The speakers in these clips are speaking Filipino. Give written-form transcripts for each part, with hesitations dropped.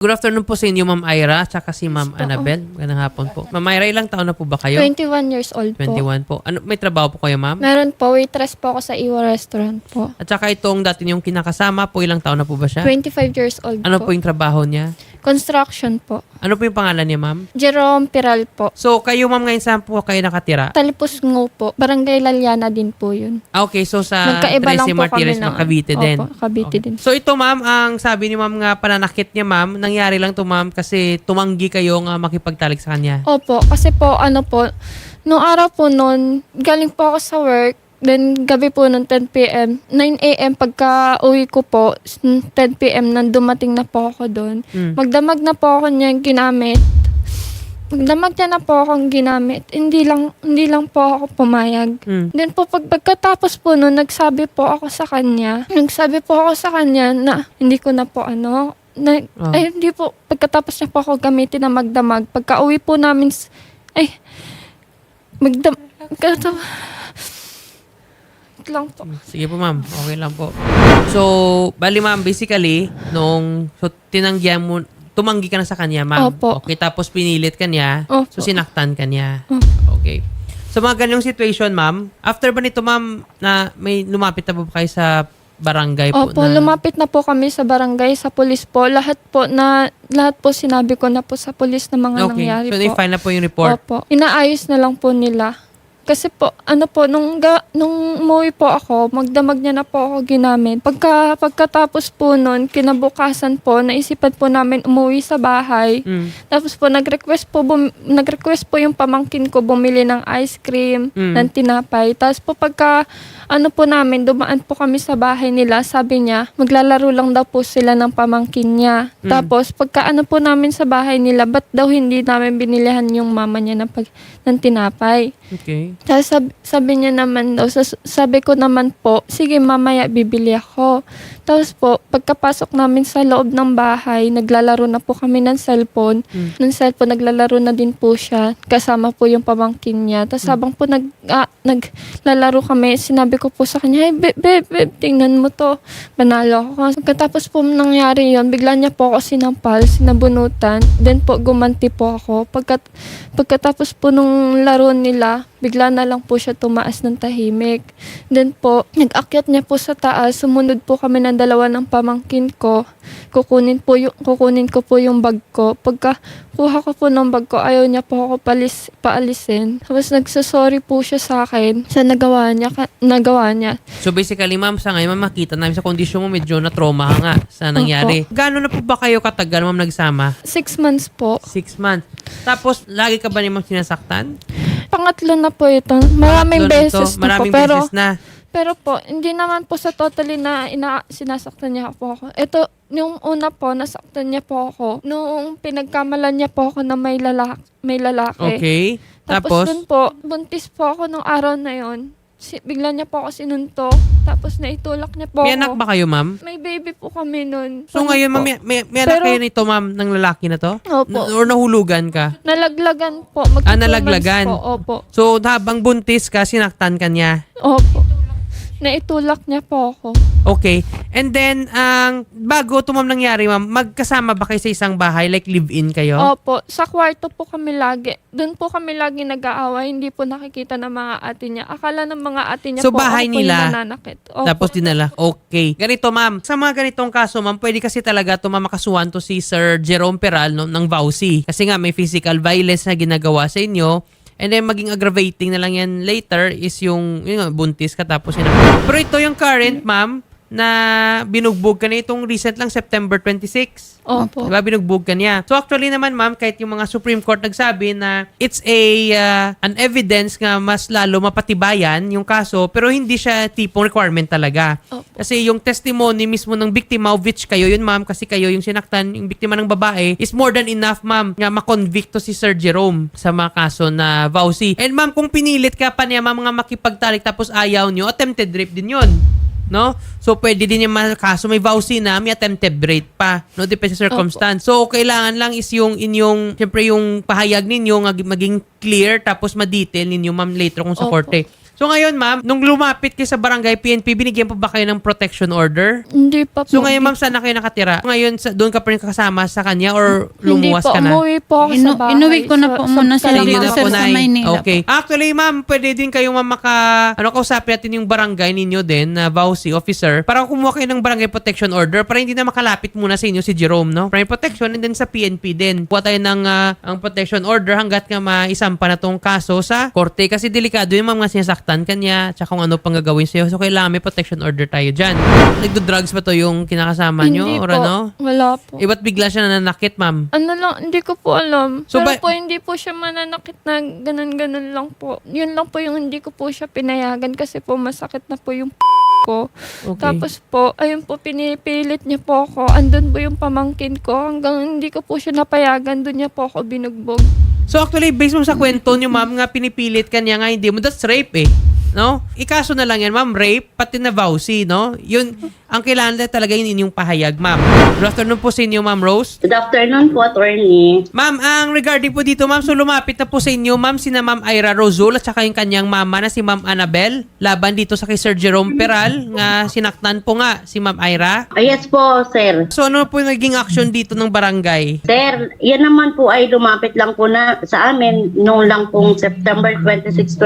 Good afternoon po sa inyo, Ma'am Ira, tsaka si Ma'am Annabel. Magandang hapon po. Ma'am Ira, ilang taon na po ba kayo? 21 years old po. 21 po. Ano, may trabaho po kayo, Ma'am? Meron po, waitress po ako sa Iwa Restaurant po. At saka itong dati niyong kinakasama po, ilang taon na po ba siya? 25 years old Ano po. po yung trabaho niya? Construction po. Ano po yung pangalan niya, Ma'am? Jerome Piral po. So, kayo, Ma'am, ngayon saan po kayo nakatira? Talipos Ngo po. Barangay Laliana din po yun. Okay, so sa Magkaiba lang Tracy po Martinez, kami ng... Cavite din. Opo, Cavite din. So ito, Ma'am, ang sabi ni Ma'am nga pananakit niya, Ma'am, nangyari lang to, Ma'am, kasi tumanggi kayo nga makipagtalik sa kanya. Opo, kasi po, nung araw po nun, galing po ako sa work, then gabi po nung 10 p.m., 9 a.m. pagka uwi ko po, 10 p.m. nang dumating na po ako doon. Magdamag na po ako niya ginamit. Magdamag niya na po akong ginamit. Hindi lang po ako pumayag. Then po pagkatapos po nun, nagsabi po ako sa kanya na hindi ko na po ay hindi po, pagkatapos niya po ako gamitin na magdamag. Pagka uwi po namin, lang po. Sige po, Ma'am. Okay lang po. So, bali, Ma'am, basically, tumanggi ka na sa kanya, Ma'am. Opo. Okay, tapos pinilit ka niya. Opo. So, sinaktan ka niya. Opo. Okay. So, mga ganyang situation, Ma'am, after ba nito, Ma'am, na may lumapit na po kayo sa barangay po? Opo, lumapit na po kami sa barangay, sa pulis po. Lahat po sinabi ko na po sa pulis na mga nangyari so po. i-file na po yung report? Opo. Inaayos na lang po nila. Kasi po, nung umuwi po ako, magdamag niya na po ako ginamit. Pagkatapos po nun, kinabukasan po, naisipan po namin umuwi sa bahay. Tapos po, nag-request po yung pamangkin ko bumili ng ice cream, ng tinapay. Tapos po, dumaan po kami sa bahay nila, sabi niya, maglalaro lang daw po sila ng pamangkin niya. Tapos, po namin sa bahay nila, ba't daw hindi namin binilihan yung mama niya ng tinapay? Okay. Tapos sabi niya naman daw, sabi ko naman po, sige mamaya bibili ako. Tapos po, pagkapasok namin sa loob ng bahay, naglalaro na po kami ng cellphone. Ng cellphone, naglalaro na din po siya. Kasama po yung pamangkin niya. Tapos habang po naglalaro kami, sinabi ko po sa kanya, hey, babe, tingnan mo to. Banalo ako. Pagkatapos po nangyari yon, bigla niya po ako sinampal, sinabunutan. Then po, gumanti po ako. Pagkatapos po nung laro nila, bigla na lang po siya tumaas ng tahimik. Then po, nag-akyat niya po sa taas. Sumunod po kami ng dalawa ng pamangkin ko. Kukunin ko po yung bag ko. Pagka kuha ko po ng bag ko, ayaw niya po ako paalisin. Tapos nagsasorry po siya sa akin sa nagawa niya. So basically, Ma'am, sa ngayon, Ma'am, makita namin sa kondisyon mo medyo na-trauma ka nga sa nangyari. Gano'n na po ba kayo katagal, Ma'am, nagsama? 6 months po. 6 months. Tapos, lagi ka ba ni Ma'am sinasaktan? Pangatlo na po ito. Maraming beses na po. beses na. Pero po, hindi naman po sa totally na sinasaktan niya po ako. Ito, yung una po, nasaktan niya po ako. Noong pinagkamalan niya po ako na may lalaki. Okay. Tapos dun po, buntis po ako nung araw na yon. Bigla niya po ako sinunto. Tapos naitulak niya po May ako. anak ba kayo, Ma'am? May baby po kami nun. So ngayon, Ma'am, may anak kayo nito, Ma'am, ng lalaki na to? Opo. Or nahulugan ka? Nalaglagan po. Nalaglagan. Po, opo. So habang buntis ka, sinaktan ka niya? Opo. Naitulak niya po ako. Okay. And then, bago ito, Ma'am, nangyari, Ma'am, magkasama ba kayo sa isang bahay? Like live-in kayo? Opo. Sa kwarto po kami lagi. Doon po kami lagi nag-aaway. Hindi po nakikita ng mga ate niya. Akala ng mga ate niya So, po bahay ako nila, po yung nananakit. Opo. Tapos dinala. Okay. Ganito, Ma'am. Sa mga ganitong kaso, Ma'am, pwede kasi talaga ito, Ma'am, makasuhan to si Sir Jerome Peral, no, ng VAUSI. Kasi nga, may physical violence na ginagawa sa inyo. And then, maging aggravating na lang yan later is yung buntis ka tapos yun. Pero ito yung current, Ma'am, na binugbog ka na itong recent lang, September 26. Opo. Diba? Binugbog ka niya. So actually naman, Ma'am, kahit yung mga Supreme Court nagsabi na it's an evidence nga mas lalo mapatibayan yung kaso, pero hindi siya tipong requirement talaga. Opo. Kasi yung testimony mismo ng biktima, of which kayo yun, Ma'am, kasi kayo yung sinaktan, yung biktima ng babae, is more than enough, Ma'am, nga makonvict to si Sir Jerome sa mga kaso na VAUSI. And Ma'am, kung pinilit ka pa niya, Ma'am, mga makipagtalik tapos ayaw nyo, attempted rape din yun. No? So, pwede din yung kaso may VAUSI na, may attempted rape pa. No? Depende sa circumstance. So, kailangan lang is yung inyong, siyempre yung pahayag ninyo maging clear tapos ma-detail ninyo, Ma'am, later kung sa Opo. korte. So ngayon, ma'am, nung lumapit kayo sa barangay PNP, binigyan po ba kayo ng protection order? Hindi pa po. So ngayon, ma'am, saan na kayo nakatira? Ngayon, doon ka pa rin kasama sa kanya or lumuwas ka na? Umuwi po ako sa bahay. Inuwi ko na po muna sila Hindi dito, na sir, po, sa Nay. Maynila Okay. po. Actually, ma'am, pwede din kayong kausapin natin yung barangay ninyo din, na VAUSI officer, para kumuha kayo ng barangay protection order para hindi na makalapit muna sa inyo si Jerome, no? Barangay protection and then sa PNP din. Kuha tayo ng ang protection order hanggat nga maisampa na tong kaso sa korte kasi delikado yung mga sinasaktan kanya tsaka kung ano pang gagawin sa'yo. So, kailangan may protection order tayo dyan. Nagdo-drugs ba to yung kinakasama nyo? Hindi Or po. ano? Wala po. Ba't bigla siya nananakit, ma'am? Ano lang, hindi ko po alam. So, Pero ba- po, hindi po siya mananakit na ganun-ganun lang po. Yun lang po yung hindi ko po siya pinayagan kasi po masakit na po yung ko. Okay. Tapos po, ayun po, pinipilit niya po ako. Andun po yung pamangkin ko. Hanggang hindi ko po siya napayagan, doon niya po ako binugbog. So actually, based mo sa kwento niyo, ma'am, nga pinipilit ka niya nga hindi mo, that's rape eh. No? Ikaso na lang yan, ma'am, rape, pati na VAUSI, no? Yun, ang kailangan na talaga yun inyong pahayag, ma'am. Good afternoon po sa inyo, ma'am Rose. Good afternoon po, attorney. Ma'am, ang regarding po dito, ma'am, so lumapit na po sa inyo, ma'am, sina ma'am Ira Rosul at saka yung kanyang mama na si ma'am Annabel, laban dito sa kay Sir Jerome Peral, nga sinaktan po nga si ma'am Ira. Yes po, sir. So ano po yung naging action dito ng barangay? Sir, yan naman po ay lumapit lang po na sa amin noong lang pong September 26,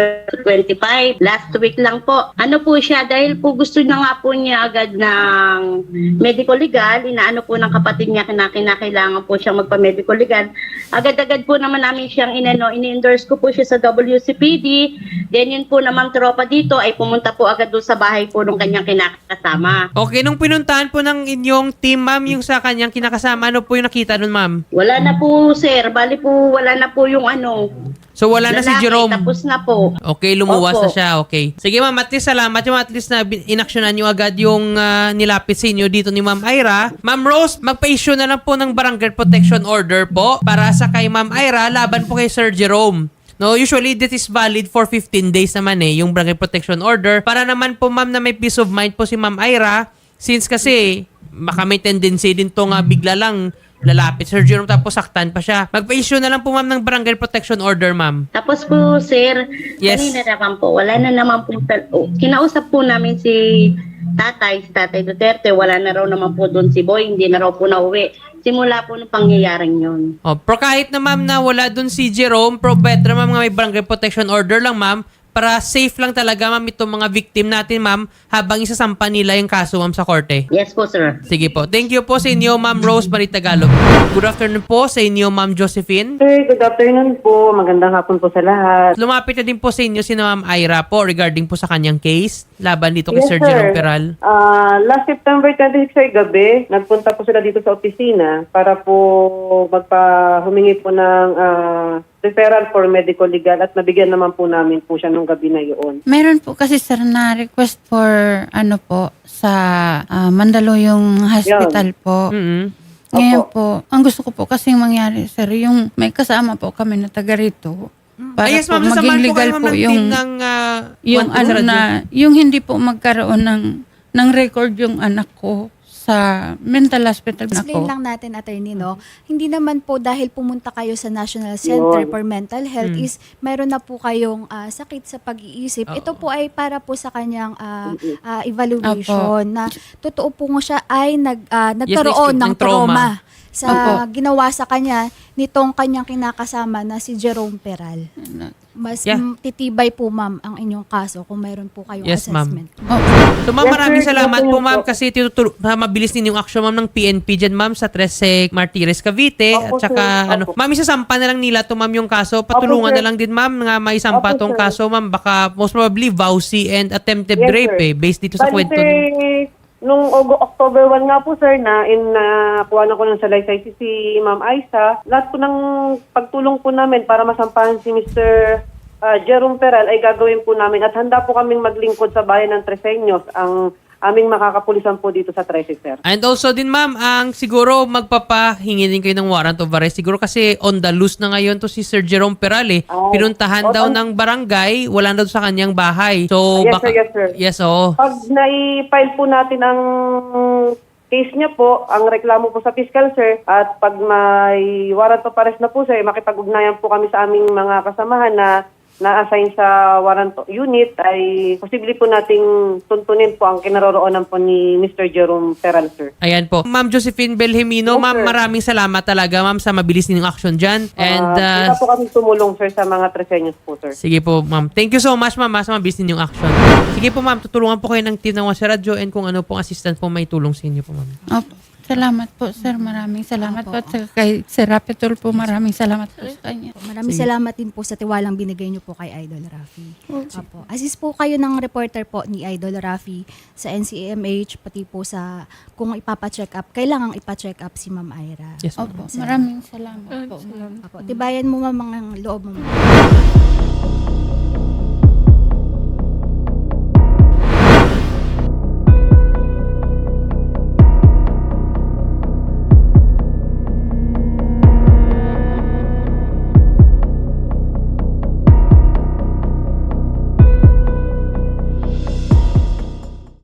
2025. Last week lang po. Ano po siya, dahil po gusto na nga po niya agad ng medical legal, inaano po ng kapatid niya kinakailangan po siyang magpa-medical legal. Agad-agad po naman namin siyang ini-endorse ko po siya sa WCPD. Then yun po naman tropa dito ay pumunta po agad doon sa bahay po ng kanyang kinakasama. Okay, nung pinuntahan po ng inyong team, ma'am, yung sa kanyang kinakasama, ano po yung nakita nun, ma'am? Wala na po, sir. Bali po, wala na po yung So wala na si lalaki, Jerome. Tapos na po. Okay, lumuwas Opo. na siya. Okay. Sige ma'am, at least salamat yung at least na inaksyonan nyo agad yung nilapit sa inyo dito ni Ma'am Ira. Ma'am Rose, magpa-issue na lang po ng barangay protection order po para sa kay Ma'am Ira laban po kay Sir Jerome. No, usually this is valid for 15 days naman yung barangay protection order para naman po ma'am na may peace of mind po si Ma'am Ira since kasi baka may tendency din to nga bigla lang lalapit Sir Jerome tapos saktan pa siya. Magpa-issue na lang po ma'am ng barangay protection order, ma'am. Tapos po, sir, Yes. kanina naman po, wala na naman po, kinausap po namin si Tatay Duterte, wala na raw naman po doon si Boy, hindi na raw po nauwi. Simula po ng pangyayaring yun. Oh, pero kahit na ma'am na wala dun si Jerome, pero better ma'am nga may barangay protection order lang ma'am para safe lang talaga ma'am itong mga victim natin ma'am habang isasampa nila yung kaso ma'am sa korte. Yes po, sir. Sige po. Thank you po sa inyo ma'am Rose Marie Tagalog. Good afternoon po sa inyo ma'am Josephine. Sir, good afternoon po. Magandang hapon po sa lahat. Lumapit na din po sa inyo si ma'am Ira po regarding po sa kanyang case laban dito kay Yes, Sir sir. Jerome Peral. Last September 26 ay gabi, nagpunta po sila dito sa opisina para po humingi po ng referral for medical legal at nabigyan naman po namin po siya nung gabi na yun. Meron po kasi sir na request for sa Mandaluyong Hospital po. Mm-hmm. Ngayon po, ang gusto ko po kasi mangyari sir, yung may kasama po kami na taga rito. Para Yes po ma'am, sasamahan maging po legal kayo ma'am po ng team ng yung Wanted sa radyo. yung hindi po magkaroon ng record yung anak ko sa mental hospital na Explain ko. lang natin, attorney, no? Hindi naman po dahil pumunta kayo sa National Center for Mental Health is mayroon na po kayong sakit sa pag-iisip. Ito po ay para po sa kanyang evaluation na totoo po siya ay nagkaroon ng ng trauma. trauma sa ginawa sa kanya nitong kanyang kinakasama na si Jerome Peral. Mas titibay po, ma'am, ang inyong kaso kung mayroon po kayong Yes, ma'am. assessment. So ma'am, Yes, maraming sir. salamat Yes, po sir. ma'am kasi mabilis din yung action ma'am ng PNP dyan ma'am sa Tresec Martires Cavite at Opo, saka sir. Opo. ma'am isasampa na lang nila to ma'am yung kaso. Patulungan Opo, na sir. lang din ma'am nga maisampa Opo, tong sir. kaso ma'am. Baka most probably VAUSI and attempted Yes, rape sir. based dito sa Bali, kwento. sir, nung October 1 nga po sir na nakuha na ko ng salaysay si Ma'am Aisa, lahat po ng pagtulong po namin para masampahan si Mr. Jerome Peral ay gagawin po namin at handa po kaming maglingkod sa bayan ng Treseños, ang aming makakapulisan po dito sa Trece, sir. And also din ma'am, ang siguro magpapahingi din kayo ng warrant of arrest. Siguro kasi on the loose na ngayon to si Sir Jerome Peral eh. Pinuntahan daw ng barangay, wala na daw sa kanyang bahay. So Yes, baka sir, yes, sir. Yes, oo. Pag na-file po natin ang case niya po, ang reklamo po sa fiscal, sir, at pag may warrant of arrest na po, sir, makipag-ugnayan po kami sa aming mga kasamahan na na-assign sa warrant unit ay posible po nating tuntunin po ang kinaroroonan po ni Mr. Jerome Peral, sir. Ayan po. Ma'am Josephine Belhemino, Yes, ma'am, sir. maraming salamat talaga, ma'am, sa mabilis ninyong action dyan. And, Punta po kami tumulong, sir, sa mga tresenyos po, sir. sige po, ma'am. Thank you so much, ma'am, sa mabilis ninyong action. Sige po, ma'am, tutulungan po kayo ng team ng Wasa Radyo and kung ano pong assistance po may tulong sa inyo po, ma'am. Opo. Salamat po, sir. Maraming salamat po. At kay Sir Rapitul po, maraming salamat po sa kanya. Maraming salamat din po sa tiwalang binigay niyo po kay Idol Rafi. Opo. Assist po kayo ng reporter po ni Idol Rafi sa NCMH, pati po sa kung ipapacheck up, kailangang ipacheck up si Ma'am Ira. Yes, ma'am. Opo. Maraming salamat po. Opo. Tibayan mo ma'am ang loob mo.